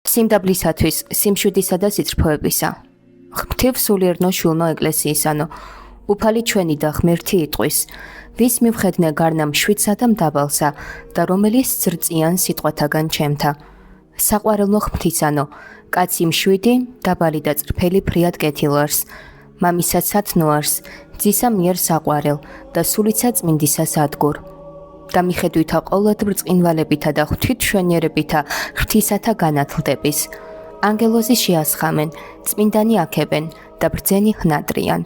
სიმდაბლისათვის, სიმშვიდისა და სიძრფოებისა. ღვთივ სულიერნო შულნო ეკლესიისანო, უფალი ჩვენი და ღმერთი იტყვის, ვის მივხედნე გარნა მშვიდსა და მდაბალსა და რომელიც ზრწიან სიტყვათაგან ჩემთა. საყვარელნო ღვთისანო, კაცი მშვიდი, დაბალი და წრფელი ფრიად კეთილვარს, მამისა სათნოარს, ძისა მიერ საყვარელ და სულიცა წმინდისა სადგურ. და მიხედვითა ყოვლად ბრწყინვალებითა და ღვთისმშვენიერებითა ღვთისათა განათლდების. ანგელოზი შეასხამენ, წმინდანი აქებენ და ბრძენი ხნატრიან.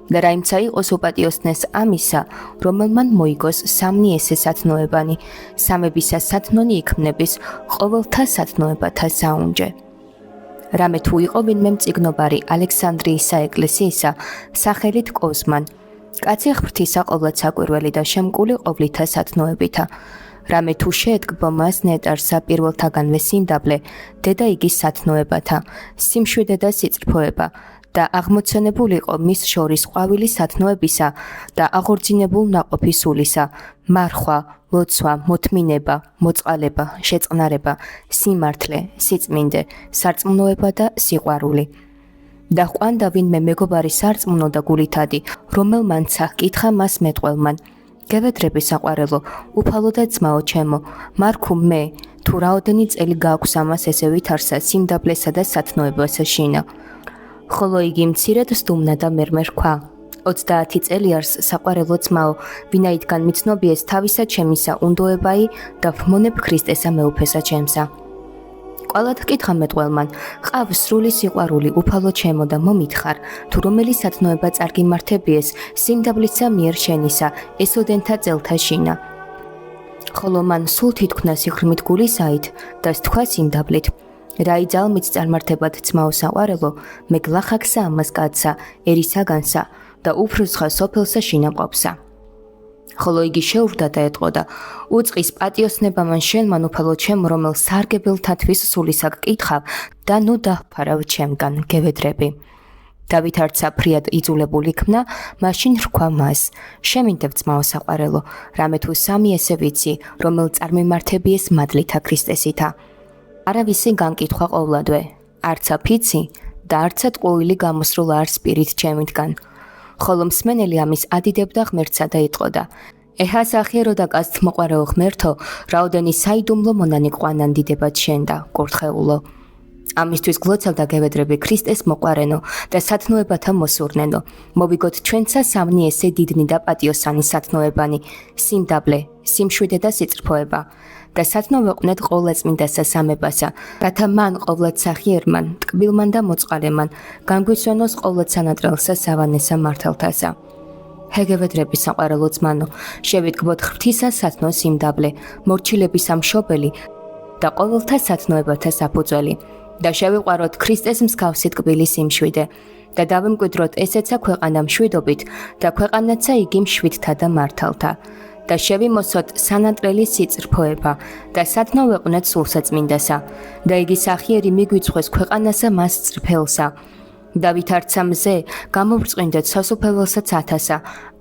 და რაიმცა იყოს უპატიოსნეს ამისა, რომელმან მოიგოს სამნი ესე სათნოებანი, სამებისა სათნონი იქმნების ყოველთა სათნოებათა საუნჯე. რამე თუ იყო ვინმე მწიგნობარი ალექსანდრიის საეკლესიისა, სახელით კოზმან, კაცი ღვთისა ყოვლად საკვირველი და შემკული ყოვლითა სათნოებითა. რამე თუ შეედგბო მას ნეტარსა პირველთაგანვე სიმდაბლე, დედა იგის სათნოებათა, სიმშვიდე და სიძრფოება და აღმოცენებულიყო მის შორის ყვავილი სათნოებისა და აღორძინებულ ნაყოფი სულისა, მარხვა, ლოცვა, მოთმინება, მოწყალება, შეწყნარება, სიმართლე, სიწმინდე, სარწმუნოება და სიყვარული. და ყვანდა ვინმე მეგობარი სარწმუნო და გულითადი, რომელმანცა ჰკითხა მას მეტყველმან. გევედრები საყვარელო, უფალო და ძმაო ჩემო, მარქუ მე, თუ რაოდენი წელი გააქვს ამას ესე ვითარსა სიმდაბლესა და სათნოებასა შინა. ხოლო იგი მცირედ სტუმნა და მერმე რქვა. 30 წელი არს საყვარელო ძმაო, ვინაიდან მიცნობიეს თავისა ჩემისა უნდოებაი და ვმონებ ქრისტესა მეუფესა ჩემსა. ყველად ჰკითხა მეტყველმან, ყავ სრული სიყვარული უფალო ჩემო და მომითხარ, თუ რომელი სათნოება წარგიმართებიეს სიმდაბლისა მიერ შენისა, ესოდენთა წელთა შინა. ხოლო მან სულ თითქმნა სიღრმით გულისაით და სთქვა სიმდაბლით. რა იძალმით წარმართებად ძმაო საყვარელო, მე გლახაკსა ამას კაცსა, ერისაგანსა და უფროსხა სოფელსა შინა ყოფსა. ხოლო იგი შეურდა და ეტყოდა, უწყის პატიოსნება მან შენ მან უფალო ჩემ, რომელ სარგებელთათვის სულისა გკითხავ და ნუ დაფარავ ჩემგან გევედრები. დავით არცა ფრიად იძულებული იქნა, მაშინ რქვა მას, შემინდებ ძმაო საყვარელო, რამე თუ სამი ესე ვიცი, რომელ წარმიმართებიეს მადლითა ქრისტესითა. არავისი განკითხვა ყოვლადვე, არცა ფიცი და არცა ტყუილი გამოსრულ არ სპირით ჩემითგან. ხოლო მსმენელი ამის ადიდებდა ღმერთსა და იტყოდა, ეჰა სახიერო და კაცთ მოყვარეო ღმერთო, რაოდენი საიდუმლო მონანი ყვანან დიდებად შენ და კურთხეულო. ამისთვის გლოცავდა გევედრები ქრისტეს მოყვარენო და სათნოებათა მოსურნენო, მოვიგოთ ჩვენცა სამნი ესე დიდნი და პატიოსანი სათნოებანი, სიმდაბლე, სიმშვიდე და სიძრფოება. და სათნოვეყვნეთ ყოვლადწმინდასა სამებასა, რათა მან ყოვლად სახიერმან, ტკბილმან და მოწყალემან, განგვისვენოს ყოვლად სანატრელსა სავანესა მართალთასა. ჰეგევედრები საყვარელო ძმანო, შევიდგბოთ ღვთისა სათნო სიმდაბლე, მორჩილებისა მშობელი და ყოველთა სათნოებათა საფუძველი და შევიყვაროთ ქრისტეს მსგავსი ტკბილი სიმშვიდე და დავიმკვიდროთ ესეცა ქვეყანა მშვიდობით და ქვეყანაცა იგი მშვიდთა და მართალთა. და შევიმოსოთ სანატრელი სიძრფოება და სათნოვეყვნეთ სულსაწმინდასა და იგი სახიერი მიგვიძღვეს ქვეყანასა მას წრფელსა. და ვითარცა მზე გამოვრწყინდეთ სასუფეველსა ცათასა,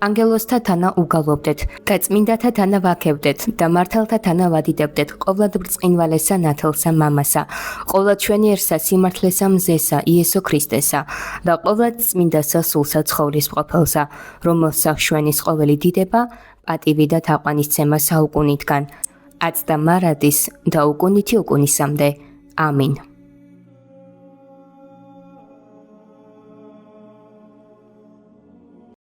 ანგელოზთა თანა უგალობდეთ და წმინდათა თანა ვაქებდეთ და მართალთა თანა ვადიდებდეთ ყოვლად ბრწყინვალესა ნათელსა მამასა, ყოვლად ჩვენიერსა სიმართლესა მზესა იესო ქრისტესა და ყოვლად წმინდასა სულსა ცხოვრის ყოფელსა, რომელსა შვენის ყოველი დიდება, პატივი და თაყვანისცემა საუკუნითგან, აც და მარადის და უკუნითი უკუნისამდე. ამინ.